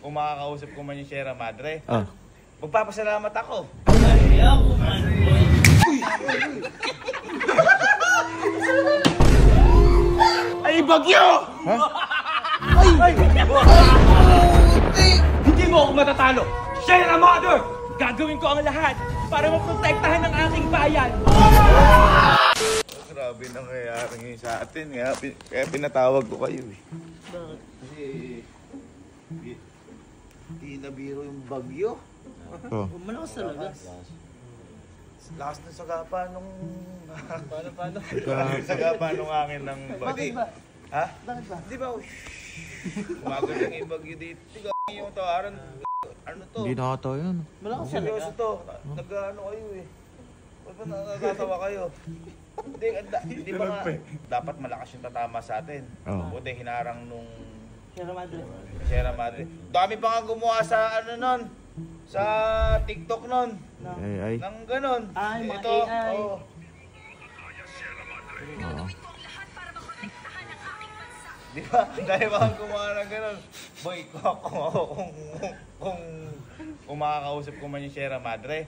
kung makakausap ko man yung Sierra Madre. Magpapasalamat ako. Ay, bagyo! Ha? Ay! Hindi mo ako matatalo! Sierra Madre! Gagawin ko ang lahat para maprotektahan ang aking bayan! Grabe nangyayari ngayon sa atin. Kaya pinatawag ko kayo eh. Bakit? Kasi di nabiro yung bagyo. Malakas talaga. Lakas na sagapa nung... Paano? Sagapa nung hangin ng bagyo. Bakit ba? Ha? Bakit ba? Di ba? Umagal yung bagyo dito. Tiga yung tawaran. Ano to? Hindi nakatawa yun. Malakas Seryoso talaga. to. Nag-ano kayo eh. Ba't ba natatawa kayo? Hindi ba nga, dapat malakas yung tatama sa atin. Buti hinarang nung Sierra Madre. Dami pa nga gumawa sa ano nun, sa TikTok nun. Ay. Nang ganon. Mga Ito, AI. oh. Di ba? Dahil ba gumawa ng ganon? Boy, kung makakausap ko man yung Sierra Madre.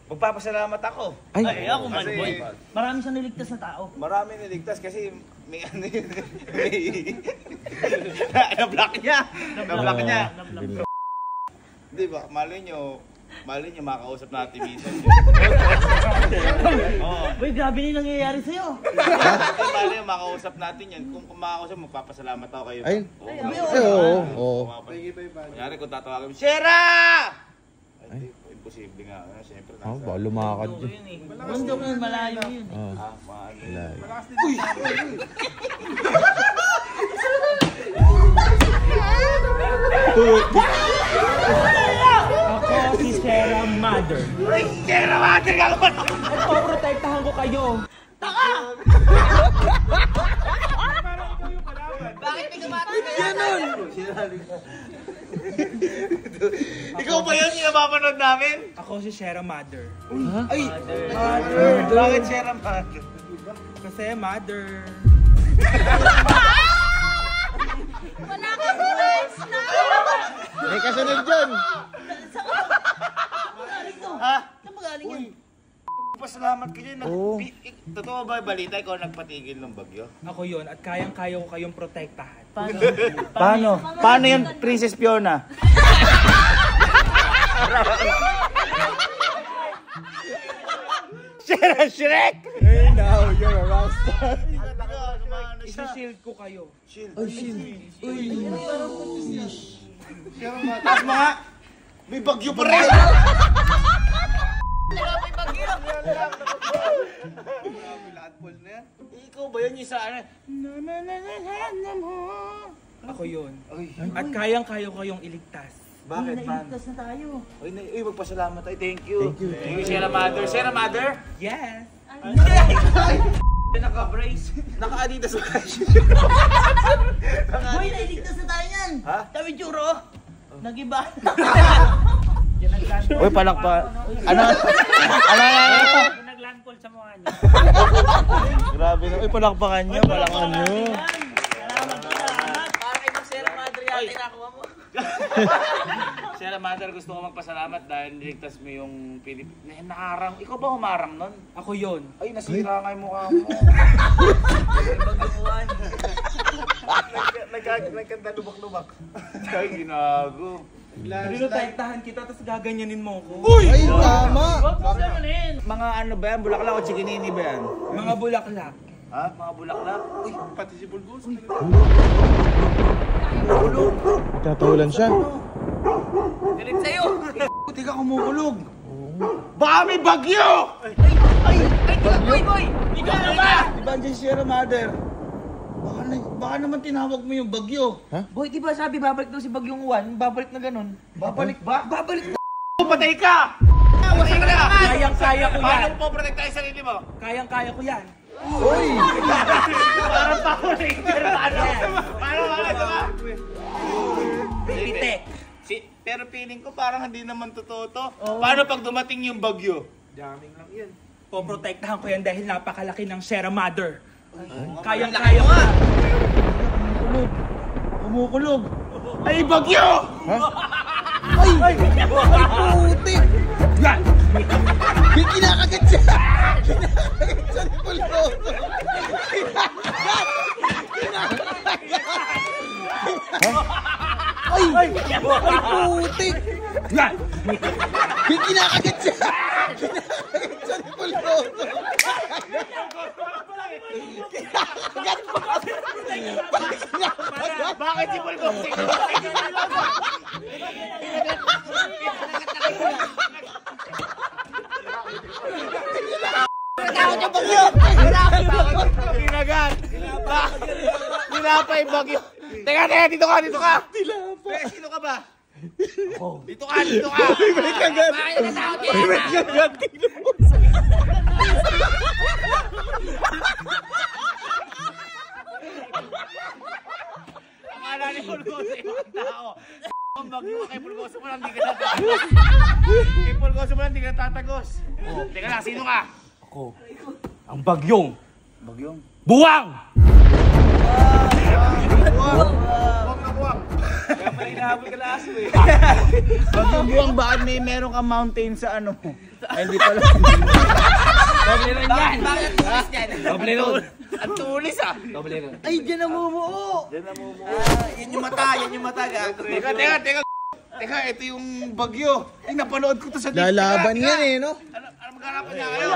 Magpapasalamat ako. Ay, ako man, Kasi boy. Marami siyang niligtas na tao. marami niligtas kasi may ano yun. Na-block niya. Na-block niya. Di ba? Mali nyo makausap natin minsan yun. Boy, grabe na yung nangyayari sa'yo. Mali nyo makausap natin yan. Kung makakausap, magpapasalamat ako kayo. Ay. Oo. Kunyari kung tatawagin mo, Sierra! Ay, imposible nga. Siyempre, Baka lumakad Mundo yun. yun eh. Mundo yun, malayo yun. Ako si Sierra Madre. Ay, Sierra Madre ka naman! Poprotektahan ko kayo. Bakit may gumatay na yan? Ikaw ba yun yung napapanood namin? Ako si Sierra Madre. Ay! Mother! Bakit Sierra Madre? Kasi Mother. Wala ka guys na! May kasunod dyan. Ha? Saan magaling yan? Pasalamat ka dyan. Totoo ba balita ikaw nagpatigil ng bagyo? Ako yon at kayang-kaya ko kayong protektahan. Paano? Paano yun, Princess Fiona? Shrek! Hey, now you're a rockstar. Isa-shield ko kayo. Tapos mga, may bagyo pa rin! May bagyo! Ikaw ba yun yung sa ano? Ako yon. At kayang-kaya ko kayong iligtas. Bakit? Nailigtas na tayo. Uy, magpasalamat tayo. Thank you. Thank you, Sierra Madre. Sierra Madre? Yes! Naka-brace. Naka-Adidas ba? Boy, nailigtas na tayo yan. Ha? Tabi Churo. Nag-iba. Uy, palakpa. Ano? Naglandfall sa mga niya. Grabe na. Uy, palakpakan nyo. Palakpakan nyo. Salamat. Para kay Sierra Madre yata nakuha mo. Sierra Madre, gusto ko magpasalamat dahil niligtas mo yung naharang. Ikaw ba humarang nun? Ako yon. Ay, nasira nga yung mukha mo. Nagkanda-lubak-lubak. Ay, ginago. Protektahan kita tapos gaganyanin mo ko. Ay, tama. Huwag mo ganunin. Mga ano ba yan? Bulaklak o chikinini ba yan? Mga bulaklak. Ha? Mga bulaklak? Uy, pati si Bulgos. Tatawalan siya. Galit sa'yo. Buti ka kumukulog. Baka may bagyo! Boy! Ikaw na ba? Diba dyan si Sierra Madre? Baka naman tinawag mo yung bagyo. Boy, di ba sabi babalik daw si Bagyong Juan? Babalik na ganun. Babalik ba? Babalik na. Patay ka! Kayang-kaya ko yan. Paano mo protekta yung sarili mo? Kayang-kaya ko yan. Parang pa ako Paano? Pitek. Pero feeling ko parang hindi naman totoo to. Paano pag dumating yung bagyo? Poprotektahan ko yan dahil napakalaki ng Sierra Madre. Kayang-kaya ko. Kumukulog. Ay, bagyo! Ay! Puti! Yan! May kinakagat siya! Kinakagat siya ni Pulgoso! Ay! Ay! Puti! Yan! May kinakagat siya! Kinakagat siya ni Pulgoso! Kinakagat pa! Bakit si Pulgoso? Kinagat! Tinapay bagyo! Teka, dito ka! Sino ka ba? Dito ka! May kagat! May kagat! Akala ni Pulgoso ibang tao. Ang bagyo ka kay Pulgoso mo lang di ka natatagos. Kay Pulgoso mo lang di ka natatagos. Teka lang, sino ka? Ako, ang bagyong Bagyong? buwang! Buwang! Kaya pala hinahabol ka na aso eh. Bagyong buwang, bakit meron kang mountain sa ano? Ay, hindi pala. Doble rin yan! Bakit tulis yan? Doble rin! Ang tulis ah! Doble rin! Ay, dyan namumuo! Yan yung mata, gago. Teka, ito yung bagyo. Ay, napanood ko to sa TikTok. Lalaban yan eh, no? Ano magharapan niya kayo?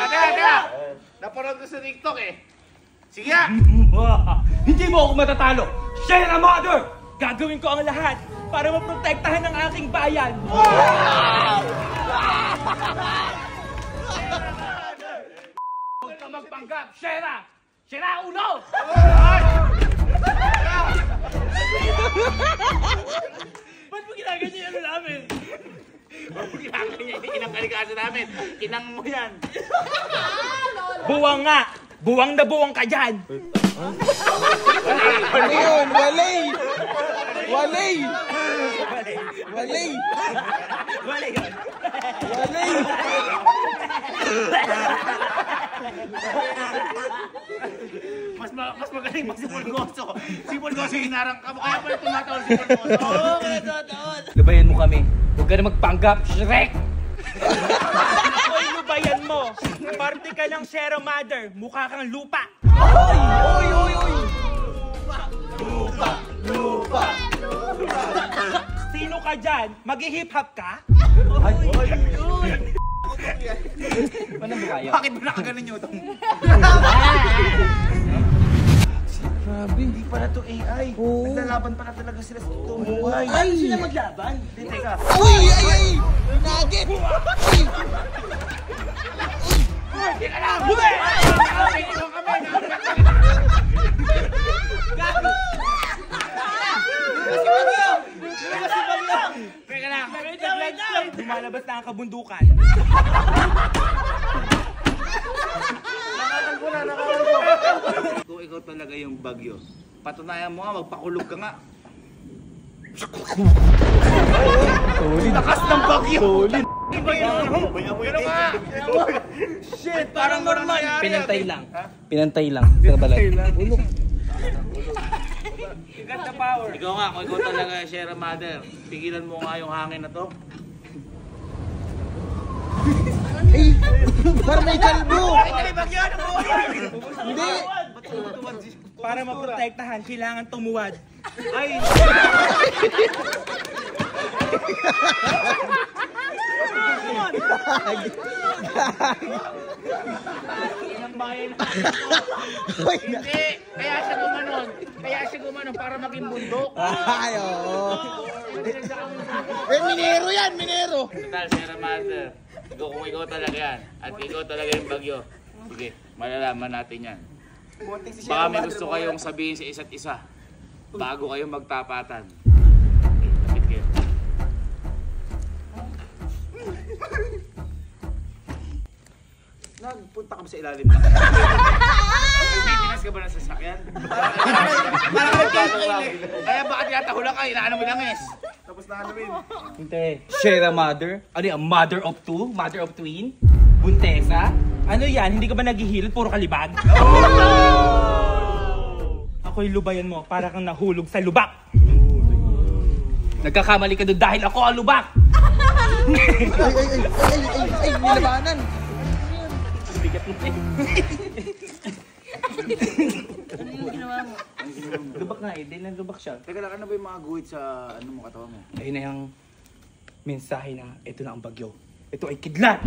Teka! Napanood ko sa TikTok eh. Sige ah! Hindi mo ako matatalo! Sierra Mother! Gagawin ko ang lahat para maprotektahan ang aking bayan! Huwag ka magpanggap! Sierra! Sierra ulo! Ba't mo ginaganyan yung ano namin? Inang kalikasan namin. Inang mo yan. Buwang nga! Buwang na buwang ka dyan! Ano yun? Walay! Walay! Walay! Wala yun! Walay! Mas magaling pa si Pulgoso. Si Pulgoso hinarang ka mo. Kaya pala tumatawal si Pulgoso. Oo, kaya tumatawal. Lubayan mo kami. Huwag ka na magpanggap, Shrek! Ako'y lubayan mo. Parte ka ng Sierra Mother. Mukha kang lupa. Oy! Oy! Oy! Sino ka dyan? Mag-hip-hop ka? Paano mo kaya? Bakit ba nakaganon nyo itong... Grabe! Hindi pala to AI. Oo. Naglalaban pala talaga sila sa totoong buhay. Ay! Sila maglaban? Hindi, teka. Uy! Ay! Ay! Nugget! Uy! Teka lang! Buhay! Teka lang! Lumalabas na ang kabundukan. Kung ikaw talaga yung bagyo, patunayan mo nga, magpakulog ka nga. Lakas ng bagyo! Iba yun! Pero nga! Shit! Parang normal! Pinantay lang. Pinantay lang. Sa balat. Ganda power! Ikaw nga, kung ikaw talaga Sierra Mother, pigilan mo nga yung hangin na to. Ay! Parang may kalbo! Ay, bagyo! Ano po? Hindi! Para maprotektahan, kailangan tumuwad. Ay! Inang bayan. Hindi! Kaya siya gumanon. Para maging bundok. Ay, oo. Eh, minero yan! Minero! Total, Sierra Mother. Kung ikaw talaga yan, at ikaw talaga yung bagyo, sige, malalaman natin yan. Baka may gusto kayong sabihin sa isa't isa bago kayo magtapatan. Lapit kayo. Nagpunta ka ba sa ilalim na? Maintenance ka ba ng sasakyan? Kaya bakit yatahulan ka? Inaano mo langis? Tapos na haluin. Hindi. Sierra Mother? Ano yan? Mother of two? Mother of twin? Buntesa? Ano yan? Hindi ka ba naghihilot? Puro kalibag? Ako'y lubayan mo para kang nahulog sa lubak. Nagkakamali ka doon dahil ako ang lubak! Ay, nilabanan. Bigat mo eh. Ano yung ginawa mo? Lubak nga eh, dahil lubak siya. Teka lang, ano ba yung mga guhit sa ano mo katawan mo? Ayun na yung mensahe na ito na ang bagyo. Ito ay kidlat!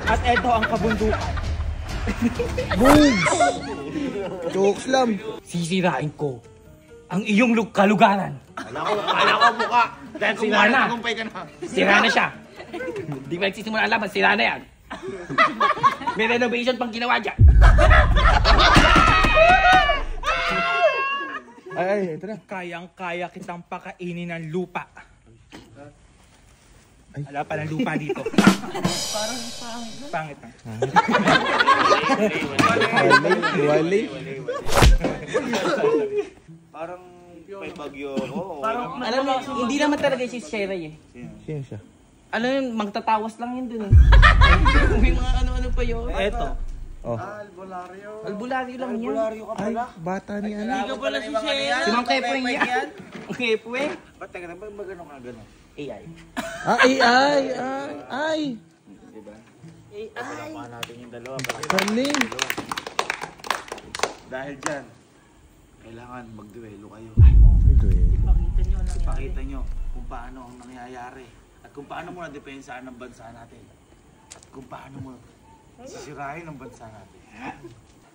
At ito ang kabundukan. Boogs! Jokes lang. Sisirain ko ang iyong kalugaran. Kala ko mukha. Dahil Sira na. kumpay ka na. Sira na siya. Di ba nagsisimula laban, sira na yan. May renovation pang ginawa dyan. Ay, ito na. Kayang-kaya kitang pakainin ng lupa. Wala pa ng lupa dito. Parang pangit. Pangit na. Wali. Parang may bagyo ako. Alam mo, hindi naman talaga si Sherry eh. Sino siya? Ano yun, magtatawas lang yun dun eh. May mga ano-ano pa yun. Eto. Oh. Albularyo lang yan. Ay, bata ni ano. Hindi ka pala si Sherry. Si Mang Kepwe yan. Kepwe? Ba't teka na, ba't gano'n ka gano'n? AI. Ay. Diba? Palapahan natin yung dalawa. Galing. Dahil dyan, kailangan magduelo kayo. Pakita nyo kung paano ang nangyayari. At kung paano mo nadepensaan ang bansa natin. At kung paano mo sisirahin ang bansa natin.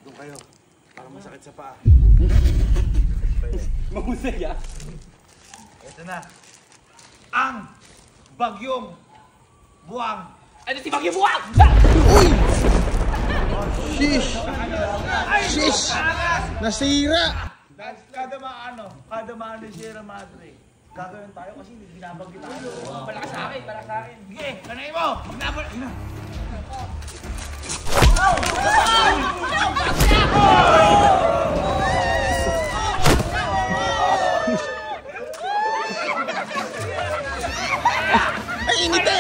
Doon kayo. Para masakit sa paa. Mahusay ah. Ito na. Ang bagyong buwang. Ano si Bagyo Buwag? Shish! Shish! Nasira! Dahil kada maano ni Sierra Madre. Gagawin tayo kasi binabagyo tayo. Malakas sa akin, malakas sa akin. Sige, kanay mo! Ay, inite!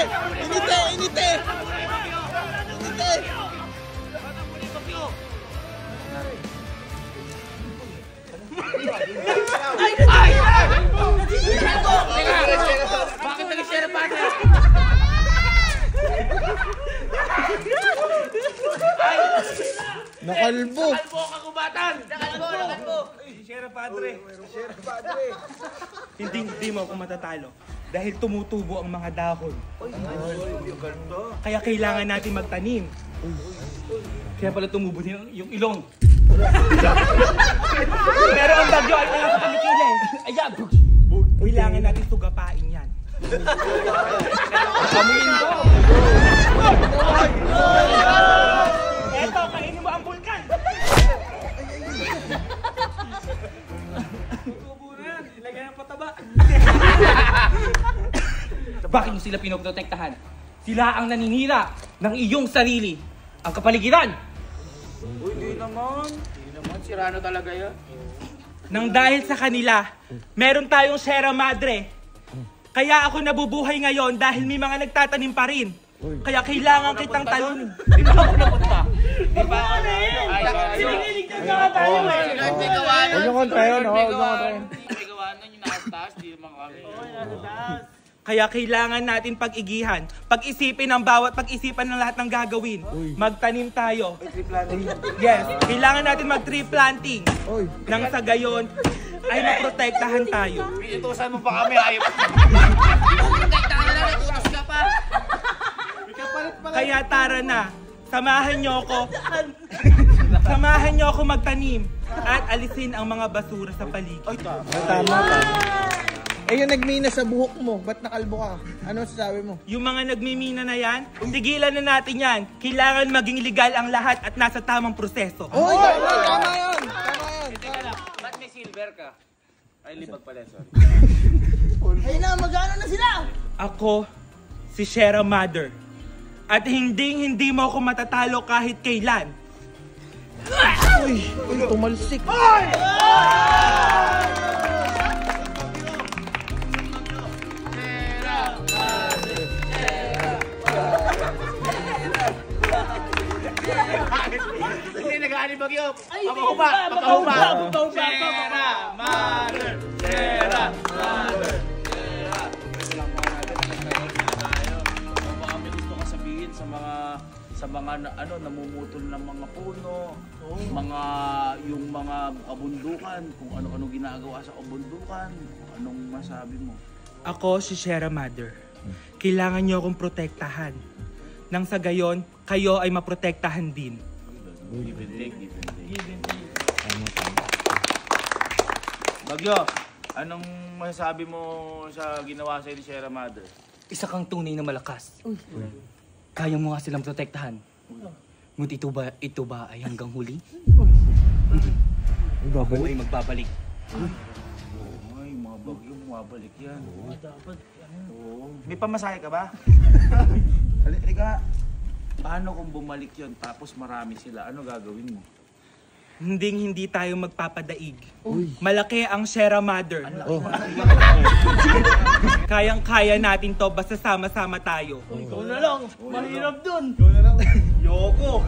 Bakit nag-share pa na? Nakalbo! Kalbo ka kubatan! Nakalbo! Sierra Padre. Hindi mo ako matatalo. Dahil tumutubo ang mga dahon. Kaya kailangan natin magtanim. Kaya pala tumubo din yung ilong. Pero ang bagyo ay nasa kalikila eh. Ayan! Kailangan natin sugapain yan. Kamuin ko! Eto, kainin mo ang vulkan! Tubo na yan, ilagay ng pataba. Bakit mo sila pinoprotektahan? Sila ang naninira ng iyong sarili. Ang kapaligiran! Uy, di naman. Sirano talaga yan. Nang dahil sa kanila, meron tayong Sierra Madre. Kaya ako nabubuhay ngayon dahil may mga nagtatanim pa rin. Kaya kailangan kitang talunin. Di ba ako napunta? Di ba ako na? Siniligtas na nga tayo eh. Huwag niyo kontrayon, May gawa nun yung nasa taas, di naman kami. Kaya kailangan natin pag-igihan, pag-isipin ang bawat pag-isipan ng lahat ng gagawin. Magtanim tayo. Yes, kailangan natin mag-tree planting. Oy. Nang sa gayon ay maprotektahan tayo. Inutusan mo pa kami, ayaw. Protektahan na lang, utos ka pa. Kaya tara na, samahan niyo ako. Samahan niyo ako magtanim at alisin ang mga basura sa paligid. Tama ka. Eh, yung nagmina sa buhok mo, ba't nakalbo ka? Ano sasabi mo? Yung mga nagmimina na yan, tigilan na natin yan. Kailangan maging legal ang lahat at nasa tamang proseso. Oy, tama yun! Ba't may silver ka? Ay, libag pala, sorry. Ayun na, mag-ano na sila! Ako, si Sierra Mother. At hindi mo ako matatalo kahit kailan. Uy, tumalsik. nga ni Bagyo. Ay, Papahuba. papahuba. Sierra Madre. Sierra Madre. Baka may gusto ka sabihin sa mga namumutol ng mga puno, yung mga kabundukan, kung ano-ano ginagawa sa kabundukan, anong masabi mo? Ako si Sierra Madre. Kailangan niyo akong protektahan. Nang sa gayon, kayo ay maprotektahan din. Give and take, give and take. Bagyo, anong masasabi mo sa ginawa sa'yo ni Sierra Madre? Isa kang tunay na malakas. Kaya mo nga silang protektahan. Ngunit ito ba ay hanggang huli? Ako ay magbabalik. Ay, mga bagyo, mabalik yan. May pamasahe ka ba? Halika. Paano kung bumalik yon tapos marami sila? Ano gagawin mo? Hindi tayo magpapadaig. Malaki ang Sierra Madre. Kayang-kaya natin to basta sama-sama tayo. Ikaw na lang. Mahirap dun. Yoko.